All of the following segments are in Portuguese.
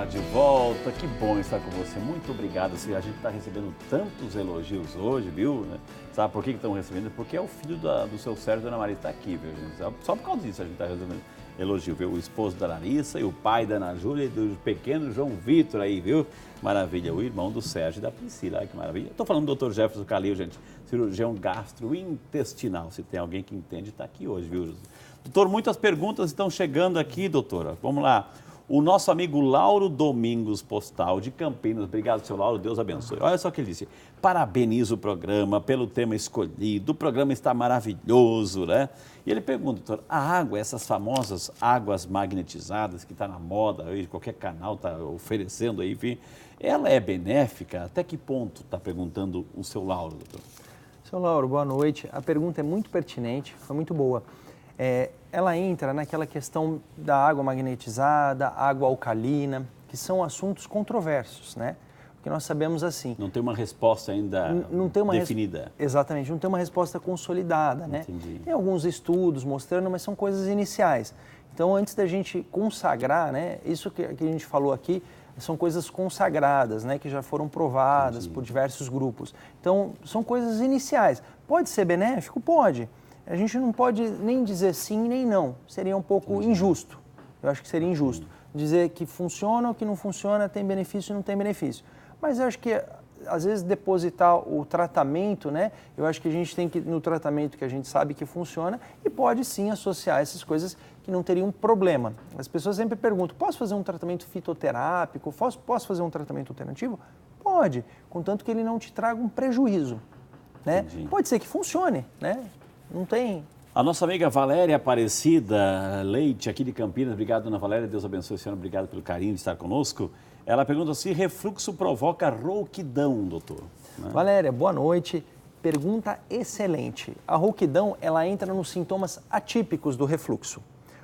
de volta, que bom estar com você, muito obrigado. A gente está recebendo tantos elogios hoje, viu? Sabe por que estão recebendo? Porque é o filho do seu Sérgio e da Ana Maria está aqui, viu, gente? Só por causa disso a gente está recebendo elogio, viu? O esposo da Larissa e o pai da Ana Júlia e do pequeno João Vitor aí, viu? Maravilha, o irmão do Sérgio e da Priscila, olha que maravilha. Estou falando do Dr. Jefferson Calil, gente, cirurgião gastrointestinal, se tem alguém que entende, está aqui hoje, viu? Doutor, muitas perguntas estão chegando aqui, doutora, vamos lá. O nosso amigo Lauro Domingos Postal, de Campinas. Obrigado, seu Lauro, Deus abençoe. Olha só o que ele disse. Parabenizo o programa pelo tema escolhido. O programa está maravilhoso, né? E ele pergunta, doutor, a água, essas famosas águas magnetizadas que está na moda, aí, qualquer canal está oferecendo aí, enfim, ela é benéfica? Até que ponto, está perguntando o seu Lauro, doutor? Seu Lauro, boa noite. A pergunta é muito pertinente, foi muito boa. Ela entra naquela questão da água magnetizada, água alcalina, que são assuntos controversos, né? Porque nós sabemos assim... Não tem uma resposta ainda definida. Exatamente, não tem uma resposta consolidada, né? Entendi. Tem alguns estudos mostrando, mas são coisas iniciais. Então, antes da gente consagrar, né? Isso que a gente falou aqui, são coisas consagradas, né? Que já foram provadas por diversos grupos. Então, são coisas iniciais. Pode ser benéfico? Pode. A gente não pode nem dizer sim nem não, seria um pouco injusto, eu acho que seria injusto. Dizer que funciona ou que não funciona, tem benefício ou não tem benefício. Mas eu acho que, às vezes, depositar o tratamento, né? Eu acho que a gente tem que, no tratamento que a gente sabe que funciona, e pode sim associar essas coisas que não teriam problema. As pessoas sempre perguntam, posso fazer um tratamento fitoterápico, posso fazer um tratamento alternativo? Pode, contanto que ele não te traga um prejuízo, né? Pode ser que funcione, né? Não tem. A nossa amiga Valéria Aparecida Leite, aqui de Campinas, obrigado, dona Valéria, Deus abençoe a senhora, obrigado pelo carinho de estar conosco. Ela pergunta se refluxo provoca rouquidão, doutor. Né? Valéria, boa noite. Pergunta excelente. A rouquidão, ela entra nos sintomas atípicos do refluxo.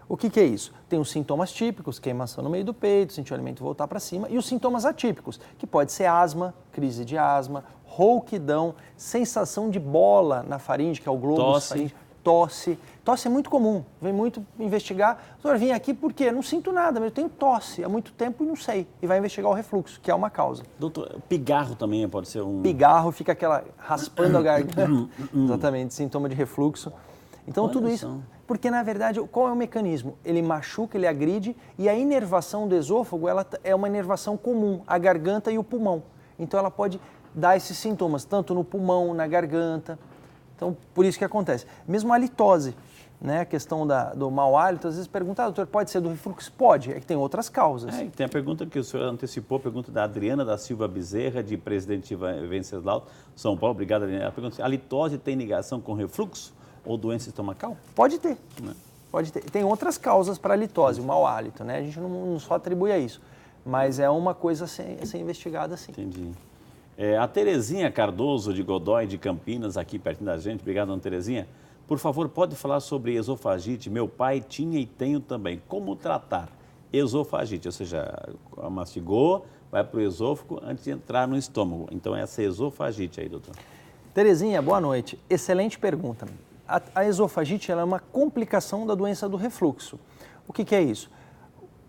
O que é isso? Tem os sintomas típicos, queimação no meio do peito, sentir o alimento voltar para cima, e os sintomas atípicos, que pode ser asma, crise de asma, rouquidão, sensação de bola na faringe, que é o globo faríngeo, tosse. Tosse é muito comum, vem muito investigar. Doutor, vim aqui porque não sinto nada, mas eu tenho tosse há muito tempo e não sei. E vai investigar o refluxo, que é uma causa. Doutor, pigarro também pode ser um... Pigarro, fica aquela raspando a garganta. Exatamente, sintoma de refluxo. Então, tudo isso, porque na verdade, qual é o mecanismo? Ele machuca, ele agride, e a inervação do esôfago, ela é uma inervação comum, a garganta e o pulmão. Então, ela pode dar esses sintomas, tanto no pulmão, na garganta. Então, por isso que acontece. Mesmo a halitose, né? A questão do mau hálito, às vezes pergunta, doutor, pode ser do refluxo? Pode, é que tem outras causas. Tem a pergunta que o senhor antecipou, a pergunta da Adriana da Silva Bezerra, de Presidente Venceslau, São Paulo. Obrigado, Adriana. Ela pergunta se a halitose tem ligação com refluxo ou doença estomacal? Pode ter. Pode ter. Tem outras causas para a halitose, o mau hálito, né? A gente não só atribui a isso, mas é uma coisa a ser investigada, sim. Entendi. A Terezinha Cardoso, de Godói, de Campinas, aqui pertinho da gente. Obrigado, dona Terezinha. Por favor, pode falar sobre esofagite? Meu pai tinha e tenho também. Como tratar esofagite? Ou seja, mastigou, vai para o esôfago antes de entrar no estômago. Então, essa esofagite aí, doutor. Terezinha, boa noite. Excelente pergunta. A esofagite ela é uma complicação da doença do refluxo. O que é isso?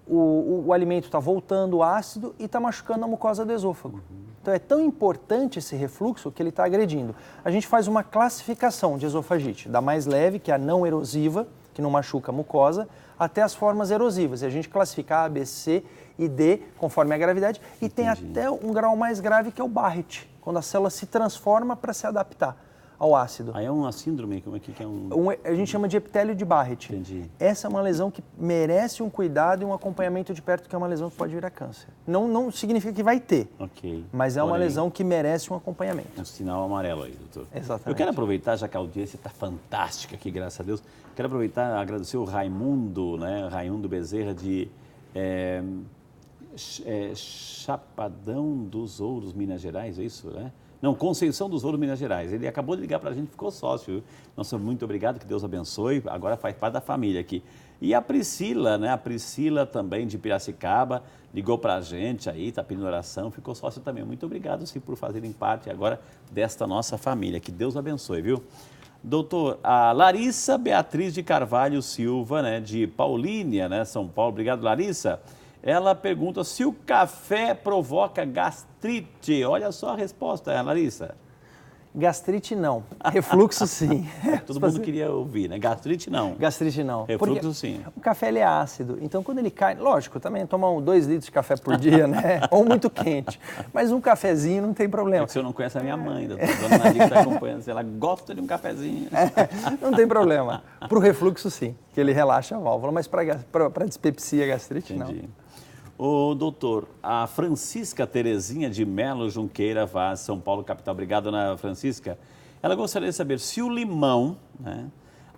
O alimento está voltando ácido e está machucando a mucosa do esôfago. Então é tão importante esse refluxo que ele está agredindo. A gente faz uma classificação de esofagite, da mais leve, que é a não erosiva, que não machuca a mucosa, até as formas erosivas. E a gente classifica A, B, C e D, conforme a gravidade, e tem até um grau mais grave, que é o Barrett, quando a célula se transforma para se adaptar ao ácido. Aí é uma síndrome? Como é que é a gente chama de epitélio de Barrett. Entendi. Essa é uma lesão que merece um cuidado e um acompanhamento de perto, que é uma lesão que pode virar câncer. Não significa que vai ter, mas é uma lesão que merece um acompanhamento. Um sinal amarelo aí, doutor. Exatamente. Eu quero aproveitar, já que a audiência está fantástica aqui, graças a Deus, quero aproveitar e agradecer o Raimundo, né, Raimundo Bezerra, de Chapadão dos Ouros, Minas Gerais, é isso, né? Não, Conceição dos Ouros, Minas Gerais. Ele acabou de ligar para a gente, ficou sócio, viu? Nossa, muito obrigado, que Deus abençoe. Agora faz parte da família aqui. E a Priscila, né? A Priscila também de Piracicaba, ligou para a gente aí, está pedindo oração, ficou sócio também. Muito obrigado, sim, por fazerem parte agora desta nossa família. Que Deus abençoe, viu? Doutor, a Larissa Beatriz de Carvalho Silva, né? De Paulínia, né? São Paulo. Obrigado, Larissa. Ela pergunta se o café provoca gastrite. Olha só a resposta, Larissa. Gastrite não, refluxo sim. Todo mundo queria ouvir, né? Gastrite não. Gastrite não. Refluxo sim. O café ele é ácido, então quando ele cai, lógico, também tomar 2 litros de café por dia, né? Ou muito quente, mas um cafezinho não tem problema. É que você não conhece a minha mãe, a dona Nadia está acompanhando, ela gosta de um cafezinho. Não tem problema. Para o refluxo sim, que ele relaxa a válvula, mas para dispepsia, gastrite Entendi. não. O doutor, a Francisca Terezinha de Melo Junqueira Vaz, São Paulo, capital. Obrigado, dona Francisca. Ela gostaria de saber se o limão, né,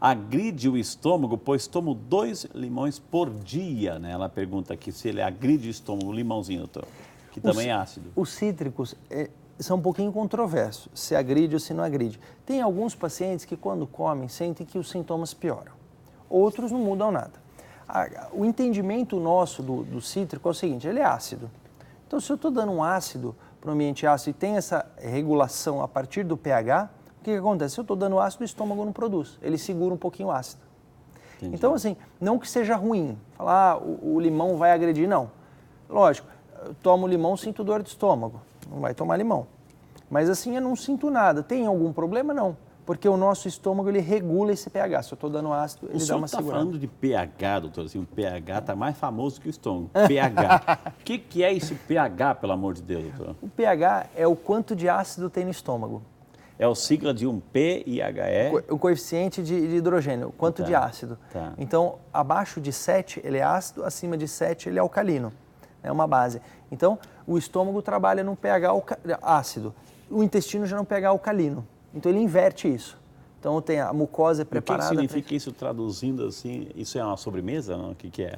agride o estômago, pois tomo 2 limões por dia, né? Ela pergunta aqui se ele agride o estômago, o limãozinho, doutor, que também é ácido. Os cítricos são um pouquinho controversos, se agride ou se não agride. Tem alguns pacientes que quando comem sentem que os sintomas pioram. Outros não mudam nada. O entendimento nosso do cítrico é o seguinte, ele é ácido. Então, se eu estou dando um ácido para um ambiente ácido e tem essa regulação a partir do pH, o que acontece? Se eu estou dando ácido, o estômago não produz, ele segura um pouquinho o ácido. Entendi. Então, assim, não que seja ruim, falar o limão vai agredir, não. Lógico, eu tomo limão, sinto dor de estômago, não vai tomar limão. Mas assim, eu não sinto nada. Tem algum problema? Não. Porque o nosso estômago, ele regula esse pH. Se eu estou dando ácido, ele dá uma segurada. O senhor está falando de pH, doutor, assim, o pH está mais famoso que o estômago. pH. O que é esse pH, pelo amor de Deus, doutor? O pH é o quanto de ácido tem no estômago. É o sigla de um pHe? O coeficiente de hidrogênio, o quanto de ácido. Tá. Então, abaixo de 7, ele é ácido, acima de 7, ele é alcalino. É uma base. Então, o estômago trabalha num pH ácido. O intestino já não pH alcalino. Então ele inverte isso. Então tem a mucosa preparada. O que significa isso traduzindo assim? Isso é uma sobremesa? Não? O que é?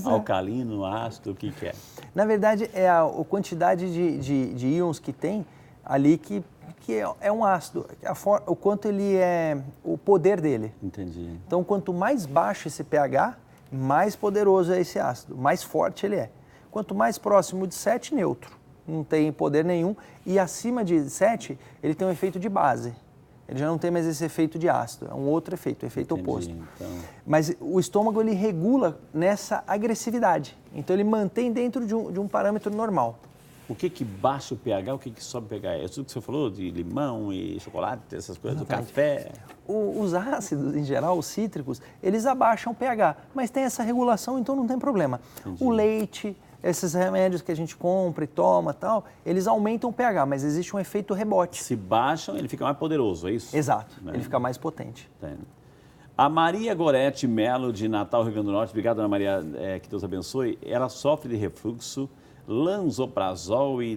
Alcalino, ácido, o que é? Na verdade é a quantidade de íons que tem ali que é um ácido. O quanto ele é, o poder dele. Entendi. Então quanto mais baixo esse pH, mais poderoso é esse ácido, mais forte ele é. Quanto mais próximo de 7, neutro. Não tem poder nenhum, e acima de 7, ele tem um efeito de base. Ele já não tem mais esse efeito de ácido, é um outro efeito, efeito oposto. Então... Mas o estômago, ele regula nessa agressividade, então ele mantém dentro de um parâmetro normal. O que baixa o pH, o que sobe o pH? É tudo que você falou de limão e chocolate, essas coisas, exatamente. Do café? Os ácidos, em geral, os cítricos, eles abaixam o pH, mas tem essa regulação, então não tem problema. Entendi. O leite... Esses remédios que a gente compra e toma tal, eles aumentam o pH, mas existe um efeito rebote. Se baixam, ele fica mais poderoso, é isso? Exato, né? Ele fica mais potente. Entendo. A Maria Gorete Melo, de Natal, Rio Grande do Norte, obrigado, Ana Maria, que Deus abençoe. Ela sofre de refluxo, lanzoprazol e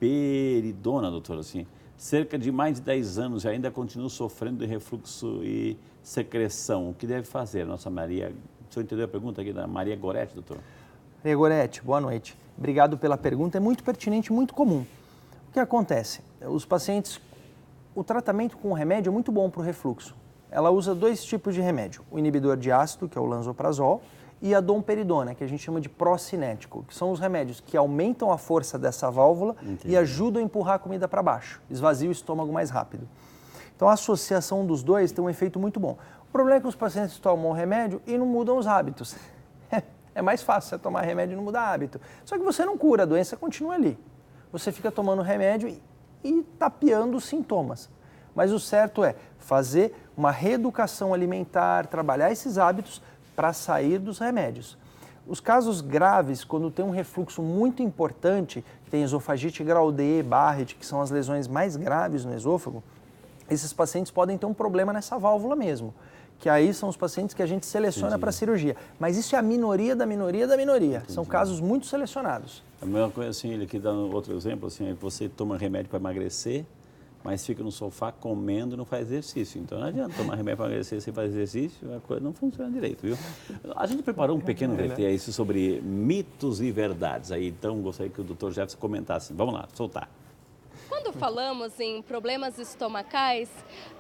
domperidona, doutora, assim. Cerca de mais de 10 anos e ainda continua sofrendo de refluxo e secreção. O que deve fazer, nossa Maria? O senhor entendeu a pergunta aqui da Maria Gorete, doutor? Maria Gorete, boa noite. Obrigado pela pergunta, é muito pertinente, muito comum. O que acontece? Os pacientes, o tratamento com o remédio é muito bom para o refluxo. Ela usa 2 tipos de remédio, o inibidor de ácido, que é o lanzoprazol, e a domperidona, que a gente chama de procinético, que são os remédios que aumentam a força dessa válvula. Entendi. E ajudam a empurrar a comida para baixo, esvazia o estômago mais rápido. Então a associação dos dois tem um efeito muito bom. O problema é que os pacientes tomam o remédio e não mudam os hábitos. É mais fácil você tomar remédio e não mudar hábito. Só que você não cura, a doença continua ali. Você fica tomando remédio e tapeando os sintomas. Mas o certo é fazer uma reeducação alimentar, trabalhar esses hábitos para sair dos remédios. Os casos graves, quando tem um refluxo muito importante, tem esofagite grau D, Barrett, que são as lesões mais graves no esôfago, esses pacientes podem ter um problema nessa válvula mesmo. Que aí são os pacientes que a gente seleciona para cirurgia. Mas isso é a minoria da minoria da minoria. Entendi. São casos muito selecionados. A mesma coisa assim, ele aqui dando outro exemplo, assim, é que você toma remédio para emagrecer, mas fica no sofá comendo e não faz exercício. Então não adianta tomar remédio para emagrecer sem fazer exercício, a coisa não funciona direito, viu? A gente preparou um pequeno VT aí sobre mitos e verdades. Aí, então, gostaria que o Dr. Jefferson comentasse. Vamos lá, soltar. Quando falamos em problemas estomacais,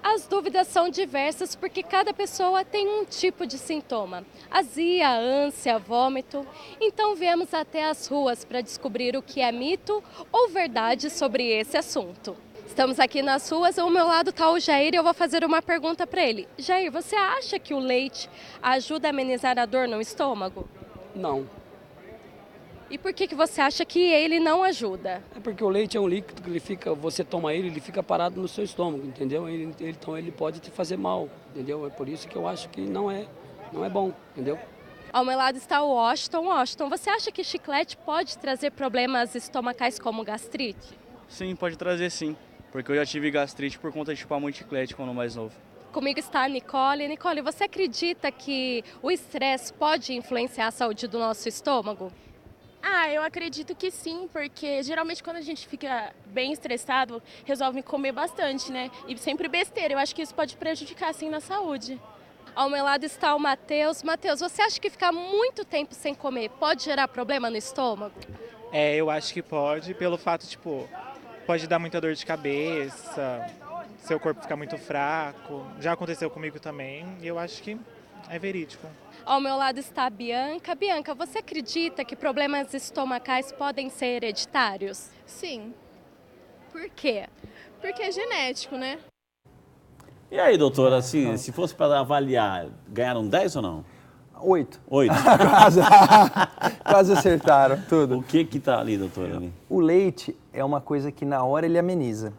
as dúvidas são diversas porque cada pessoa tem um tipo de sintoma. Azia, ânsia, vômito. Então viemos até as ruas para descobrir o que é mito ou verdade sobre esse assunto. Estamos aqui nas ruas, ao meu lado está o Jair e eu vou fazer uma pergunta para ele. Jair, você acha que o leite ajuda a amenizar a dor no estômago? Não. E por que você acha que ele não ajuda? É porque o leite é um líquido que você toma ele fica parado no seu estômago, entendeu? Então ele pode te fazer mal, entendeu? É por isso que eu acho que não é bom, entendeu? Ao meu lado está o Washington. Washington, você acha que chiclete pode trazer problemas estomacais como gastrite? Sim, pode trazer sim, porque eu já tive gastrite por conta de chupar muito chiclete quando mais novo. Comigo está a Nicole. Nicole, você acredita que o estresse pode influenciar a saúde do nosso estômago? Eu acredito que sim, porque geralmente quando a gente fica bem estressado, resolve comer bastante, né? E sempre besteira. Eu acho que isso pode prejudicar, sim, na saúde. Ao meu lado está o Matheus. Matheus, você acha que ficar muito tempo sem comer pode gerar problema no estômago? Eu acho que pode, pelo fato, pode dar muita dor de cabeça, seu corpo ficar muito fraco. Já aconteceu comigo também e eu acho que é verídico. Ao meu lado está a Bianca. Bianca, você acredita que problemas estomacais podem ser hereditários? Sim, Por quê? porque é genético, né? E aí, doutora, se fosse para avaliar, ganharam 10 ou não? 8. 8. Quase acertaram tudo. O que está ali, doutora? Ali? O leite é uma coisa que na hora ele ameniza,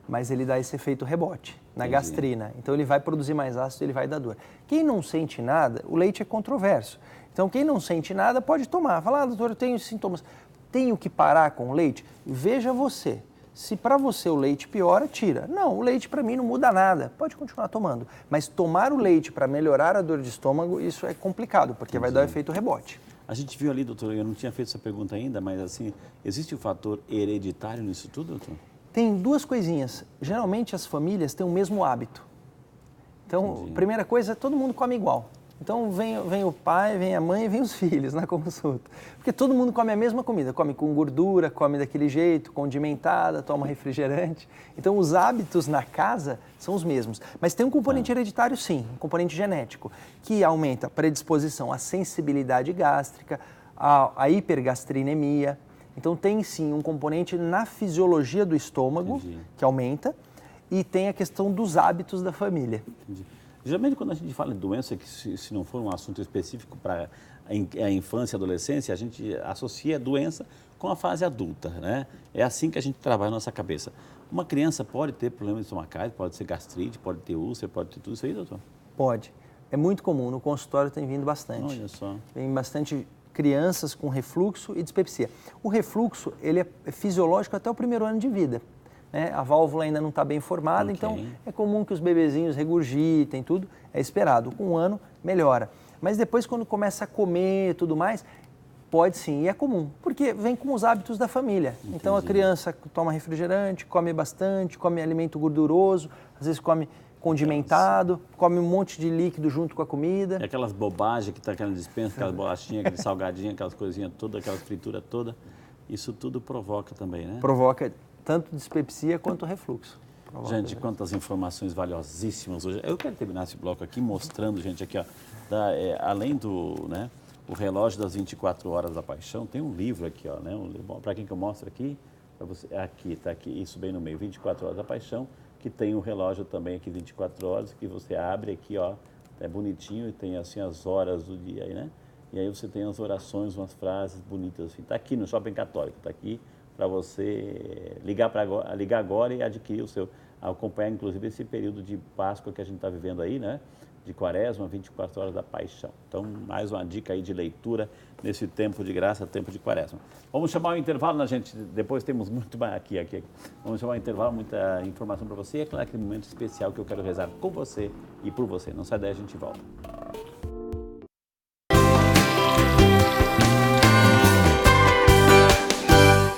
mas ele dá esse efeito rebote na gastrina. Então ele vai produzir mais ácido, ele vai dar dor. Quem não sente nada, o leite é controverso. Então quem não sente nada pode tomar. Fala, doutor, eu tenho sintomas. Tenho que parar com o leite? Veja você. Se para você o leite piora, tira. Não, o leite para mim não muda nada. Pode continuar tomando. Mas tomar o leite para melhorar a dor de estômago, isso é complicado, porque vai dar o efeito rebote. A gente viu ali, doutor, eu não tinha feito essa pergunta ainda, mas assim, existe o fator hereditário nisso tudo, doutor? Tem duas coisinhas. Geralmente as famílias têm o mesmo hábito. Então, primeira coisa, todo mundo come igual. Então vem o pai, vem a mãe e vem os filhos na consulta. Porque todo mundo come a mesma comida, come com gordura, come daquele jeito, condimentada, toma refrigerante. Então os hábitos na casa são os mesmos. Mas tem um componente hereditário sim, um componente genético, que aumenta a predisposição à sensibilidade gástrica, à hipergastrinemia. Então tem sim um componente na fisiologia do estômago, que aumenta, e tem a questão dos hábitos da família. Entendi. Geralmente, quando a gente fala em doença, que se não for um assunto específico para a infância e adolescência, a gente associa a doença com a fase adulta, né? É assim que a gente trabalha na nossa cabeça. Uma criança pode ter problemas estomacais, pode ser gastrite, pode ter úlcera, pode ter tudo isso aí, doutor? Pode. É muito comum, no consultório tem vindo bastante. Olha só. Tem bastante crianças com refluxo e dispepsia. O refluxo, ele é fisiológico até o primeiro ano de vida. A válvula ainda não está bem formada, então é comum que os bebezinhos regurgitem, tudo, é esperado. Com 1 ano, melhora. Mas depois, quando começa a comer e tudo mais, pode sim, e é comum, porque vem com os hábitos da família. Entendi. Então a criança toma refrigerante, come bastante, come alimento gorduroso, às vezes come condimentado, come um monte de líquido junto com a comida. É aquelas bobagens que está aquela dispensa, aquelas bolachinhas, aqueles salgadinhos, aquelas coisinhas todas, aquela fritura toda, isso tudo provoca também, né? Provoca tanto dispepsia quanto refluxo. Gente, quantas informações valiosíssimas hoje. Eu quero terminar esse bloco aqui mostrando, gente, aqui, ó, além do, né, o relógio das 24 horas da paixão, tem um livro aqui, ó, né, para quem que eu mostro aqui? Para você, aqui, tá aqui, isso bem no meio, 24 horas da paixão, que tem um relógio também aqui, 24 horas, que você abre aqui, ó, é bonitinho e tem assim as horas do dia aí, né? E aí você tem as orações, umas frases bonitas assim. Tá aqui no Shopping Católico, tá aqui para você ligar agora e adquirir o seu, acompanhar inclusive esse período de Páscoa que a gente está vivendo aí, né? De Quaresma, 24 horas da paixão. Então, mais uma dica aí de leitura nesse tempo de graça, tempo de Quaresma. Vamos chamar o intervalo, né, gente? Depois temos muito mais aqui. Vamos chamar o intervalo, muita informação para você. E é claro, aquele momento especial que eu quero rezar com você e por você. Não sai daí, a gente volta.